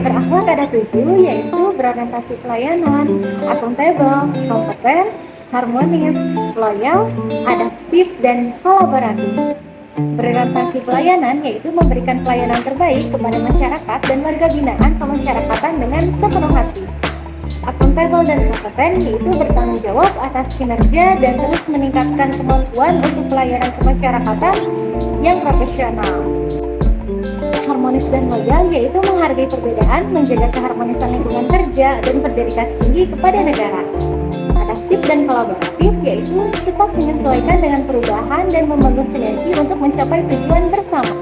berakhlak ada 7, yaitu berorientasi pelayanan, akuntabel, kompeten, harmonis, loyal, adaptif, dan kolaboratif. Berorientasi pelayanan yaitu memberikan pelayanan terbaik kepada masyarakat dan warga binaan kemasyarakatan dengan sepenuh hati. Akuntabel dan kompeten yaitu bertanggung jawab atas kinerja dan terus meningkatkan kemampuan untuk pelayanan kemasyarakatan yang profesional. Harmonis dan loyal yaitu menghargai perbedaan, menjaga keharmonisan lingkungan kerja, dan berdedikasi tinggi kepada negara. Adaptif dan kolaboratif yaitu cepat menyesuaikan dengan perubahan dan membangun sinergi untuk mencapai tujuan bersama.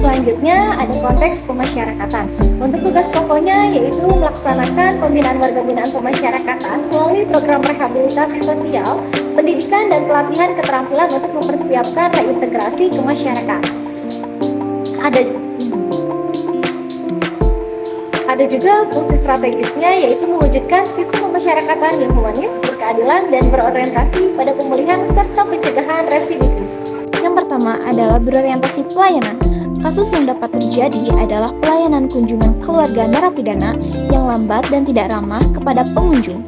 Selanjutnya ada konteks pemasyarakatan. Untuk tugas pokoknya yaitu melaksanakan pembinaan warga binaan pemasyarakatan melalui program rehabilitasi sosial, pendidikan, dan pelatihan keterampilan untuk mempersiapkan reintegrasi ke masyarakat. Ada juga fungsi strategisnya yaitu mewujudkan sistem pemasyarakatan yang humanis, berkeadilan, dan berorientasi pada pemulihan serta pencegahan residivis. Yang pertama adalah berorientasi pelayanan. Kasus yang dapat terjadi adalah pelayanan kunjungan keluarga narapidana yang lambat dan tidak ramah kepada pengunjung.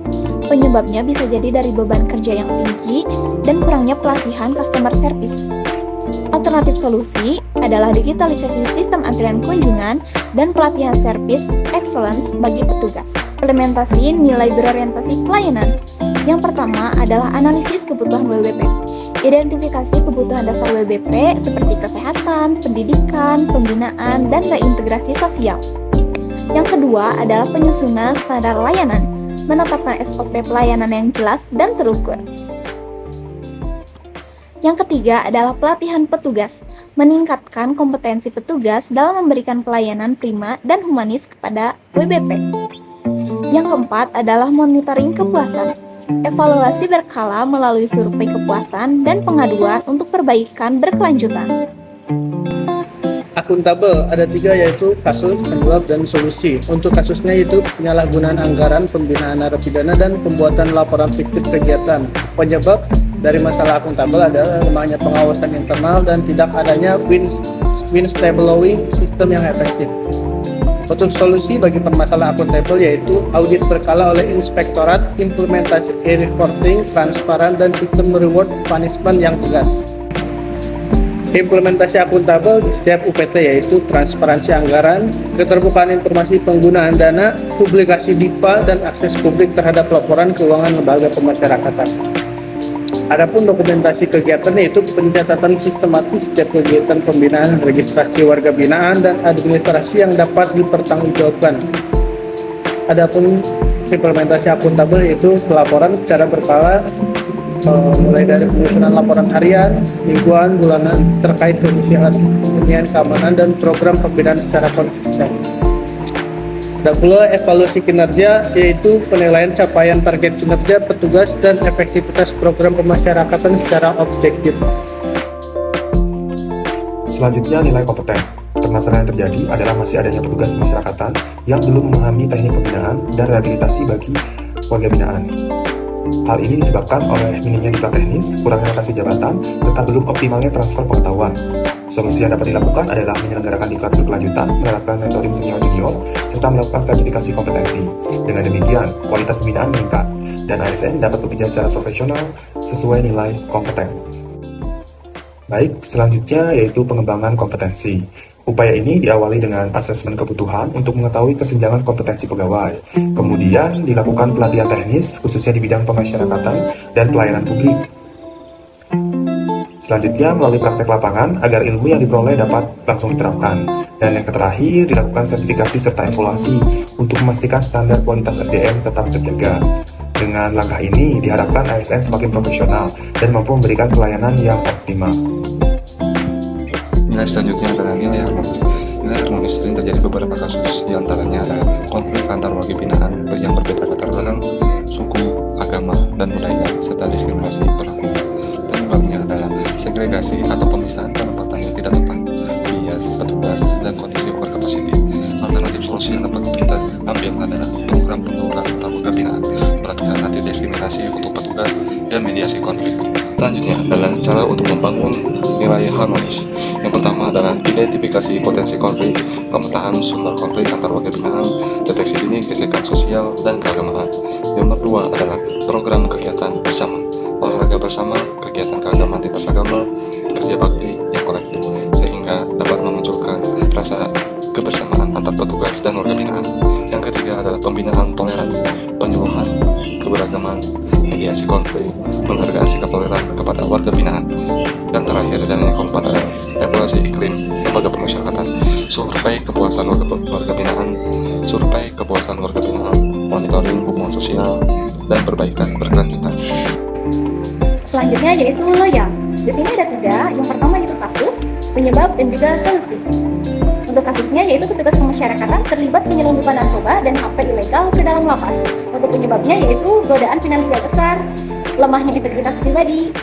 Penyebabnya bisa jadi dari beban kerja yang tinggi dan kurangnya pelatihan customer service. Alternatif solusi adalah digitalisasi sistem antrian kunjungan dan pelatihan service excellence bagi petugas. Implementasi nilai berorientasi pelayanan. Yang pertama adalah analisis kebutuhan WBP. Identifikasi kebutuhan dasar WBP seperti kesehatan, pendidikan, pembinaan, dan reintegrasi sosial. Yang kedua adalah penyusunan standar layanan, menetapkan SOP pelayanan yang jelas dan terukur. Yang ketiga adalah pelatihan petugas, meningkatkan kompetensi petugas dalam memberikan pelayanan prima dan humanis kepada WBP. Yang keempat adalah monitoring kepuasan, evaluasi berkala melalui survei kepuasan dan pengaduan untuk perbaikan berkelanjutan. Akuntabel ada 3 yaitu kasus, penyebab, dan solusi. Untuk kasusnya yaitu penyalahgunaan anggaran, pembinaan narapidana, dan pembuatan laporan fiktif kegiatan. Penyebab dari masalah akuntabel adalah lemahnya pengawasan internal dan tidak adanya whistleblowing sistem yang efektif. Untuk solusi bagi permasalahan akuntabel yaitu audit berkala oleh inspektorat, implementasi e-reporting, transparan, dan sistem reward punishment yang tegas. Implementasi akuntabel di setiap UPT yaitu transparansi anggaran, keterbukaan informasi penggunaan dana, publikasi DIPA, dan akses publik terhadap laporan keuangan lembaga pemasyarakatan. Adapun dokumentasi kegiatan yaitu pencatatan sistematis setiap kegiatan pembinaan, registrasi warga binaan, dan administrasi yang dapat dipertanggungjawabkan. Adapun implementasi akuntabel yaitu pelaporan secara berkala, mulai dari penyusunan laporan harian, mingguan, bulanan terkait kebersihan, keamanan, dan program pembinaan secara konsisten. Ada pula evaluasi kinerja yaitu penilaian capaian target kinerja petugas dan efektivitas program pemasyarakatan secara objektif. Selanjutnya nilai kompeten. Permasalahan yang terjadi adalah masih adanya petugas pemasyarakatan yang belum memahami teknik pembinaan dan rehabilitasi bagi warga binaan. Hal ini disebabkan oleh minimnya diklat teknis, kurangnya rotasi jabatan, serta belum optimalnya transfer pengetahuan. Solusi yang dapat dilakukan adalah menyelenggarakan diklat berkelanjutan, menerapkan mentoring senior-junior, serta melakukan sertifikasi kompetensi. Dengan demikian, kualitas pembinaan meningkat, dan ASN dapat bekerja secara profesional sesuai nilai kompeten. Baik, selanjutnya yaitu pengembangan kompetensi. Upaya ini diawali dengan asesmen kebutuhan untuk mengetahui kesenjangan kompetensi pegawai. Kemudian dilakukan pelatihan teknis, khususnya di bidang pemasyarakatan dan pelayanan publik. Selanjutnya melalui praktek lapangan agar ilmu yang diperoleh dapat langsung diterapkan. Dan yang terakhir dilakukan sertifikasi serta evaluasi untuk memastikan standar kualitas SDM tetap terjaga. Dengan langkah ini diharapkan ASN semakin profesional dan mampu memberikan pelayanan yang optimal. Nilai selanjutnya adalah nilai harmonis. Nilai harmonis sering terjadi beberapa kasus, diantaranya adalah konflik antar warga binaan yang berbeda latar belakang, suku, agama, dan budaya, serta diskriminasi berlaku. Penyebabnya adalah segregasi atau pemisahan penempatan yang tidak tepat, bias petugas, dan kondisi overcapacity. Alternatif solusi yang dapat kita ambil adalah program pengurangan antar warga binaan, pelatihan anti diskriminasi untuk petugas, dan mediasi konflik. Selanjutnya adalah cara untuk membangun nilai harmonis. Yang pertama adalah identifikasi potensi konflik, pemetaan sumber konflik antar warga binaan, deteksi dini gesekan sosial dan keagamaan. Yang kedua adalah program kegiatan bersama, olahraga bersama, kegiatan keagamaan lintas agama, kerja bakti yang kolektif, sehingga dapat memunculkan rasa kebersamaan antar petugas dan warga binaan. Yang ketiga adalah pembinaan toleransi, penyuluhan keberagaman, mediasi konflik, penghargaan sikap toleran kepada warga binaan. Yang terakhir dan yang keempat adalah evaluasi iklim lembaga pemasyarakatan, survei kepuasan warga binaan, monitoring hubungan sosial, dan perbaikan berkelanjutan. Selanjutnya yaitu loyal. Di sini ada 3. Yang pertama yaitu kasus, penyebab, dan juga solusi. Untuk kasusnya yaitu petugas pemasyarakatan terlibat penyelundupan narkoba dan HP ilegal ke dalam lapas. Untuk penyebabnya yaitu godaan finansial besar, lemahnya integritas pribadi,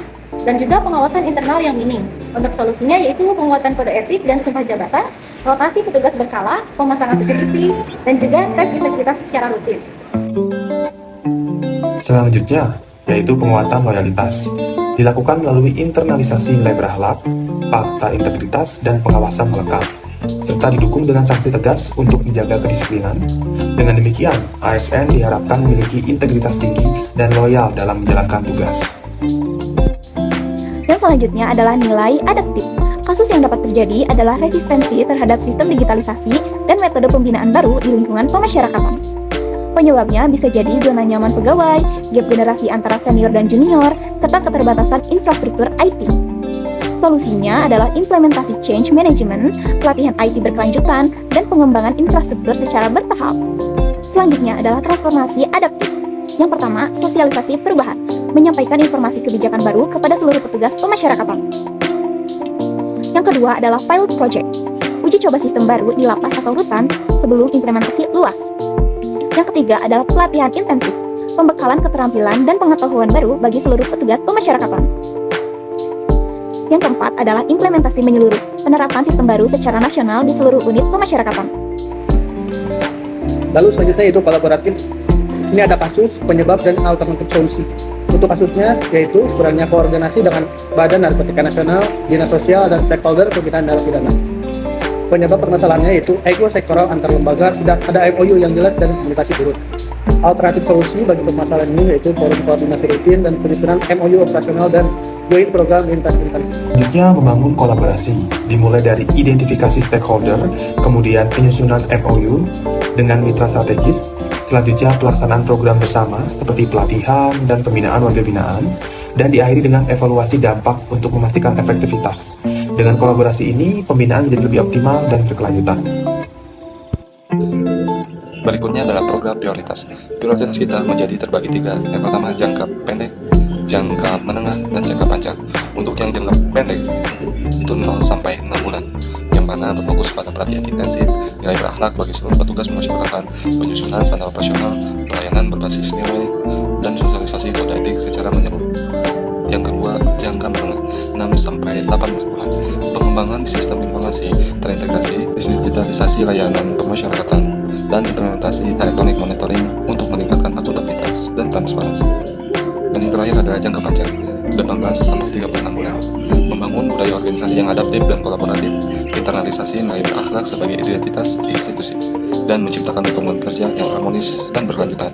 dan juga pengawasan internal yang minim. Untuk solusinya yaitu penguatan kode etik dan sumpah jabatan, rotasi petugas berkala, pemasangan CCTV, dan juga tes integritas secara rutin. Selanjutnya, yaitu penguatan loyalitas. Dilakukan melalui internalisasi nilai berakhlak, fakta integritas, dan pengawasan melekat, serta didukung dengan sanksi tegas untuk menjaga kedisiplinan. Dengan demikian, ASN diharapkan memiliki integritas tinggi dan loyal dalam menjalankan tugas. Yang selanjutnya adalah nilai adaptif. Kasus yang dapat terjadi adalah resistensi terhadap sistem digitalisasi dan metode pembinaan baru di lingkungan pemasyarakatan. Penyebabnya bisa jadi zona nyaman pegawai, gap generasi antara senior dan junior, serta keterbatasan infrastruktur IT. Solusinya adalah implementasi change management, pelatihan IT berkelanjutan, dan pengembangan infrastruktur secara bertahap. Selanjutnya adalah transformasi adaptif. Yang pertama, sosialisasi perubahan, menyampaikan informasi kebijakan baru kepada seluruh petugas pemasyarakatan. Yang kedua adalah pilot project, uji coba sistem baru di lapas atau rutan sebelum implementasi luas. Yang ketiga adalah pelatihan intensif, pembekalan keterampilan dan pengetahuan baru bagi seluruh petugas pemasyarakatan. Yang keempat adalah implementasi menyeluruh, penerapan sistem baru secara nasional di seluruh unit pemasyarakatan. Lalu selanjutnya yaitu kolaboratif. Di sini ada kasus, penyebab, dan alternatif solusi. Untuk kasusnya yaitu kurangnya koordinasi dengan Badan Narkotika Nasional, Dinas Sosial, dan stakeholder pembinaan dalam pidana. Penyebab permasalahannya yaitu ego sektoral antar lembaga, tidak ada MOU yang jelas dan komunikasi buruk. Alternatif solusi bagi permasalahan ini yaitu forum koordinasi rutin dan penyusunan MOU operasional dan joint program lintas instansi. Selanjutnya, membangun kolaborasi, dimulai dari identifikasi stakeholder, kemudian penyusunan MOU dengan mitra strategis, selanjutnya pelaksanaan program bersama seperti pelatihan dan pembinaan warga binaan, dan diakhiri dengan evaluasi dampak untuk memastikan efektivitas. Dengan kolaborasi ini, pembinaan menjadi lebih optimal dan berkelanjutan. Berikutnya adalah program prioritas. Prioritas kita menjadi terbagi 3. Yang pertama jangka pendek, jangka menengah, dan jangka panjang. Untuk yang jangka pendek itu 0 sampai 6 bulan, yang mana berfokus pada pelatihan intensif, nilai berakhlak bagi seluruh petugas pemasyarakatan, penyusunan standar operasional, pelayanan berbasis nilai, dan sosialisasi kode etik secara menyeluruh. Yang kedua, jangka menengah 6 sampai 18 bulan, pengembangan sistem informasi terintegrasi, digitalisasi layanan pemasyarakatan, dan implementasi electronic monitoring untuk meningkatkan akuntabilitas dan transparansi. Dan yang terakhir adalah jangka panjang 18 sampai 36 bulan, membangun budaya organisasi yang adaptif dan kolaboratif, internalisasi nilai berakhlak sebagai identitas institusi, dan menciptakan lingkungan kerja yang harmonis dan berkelanjutan.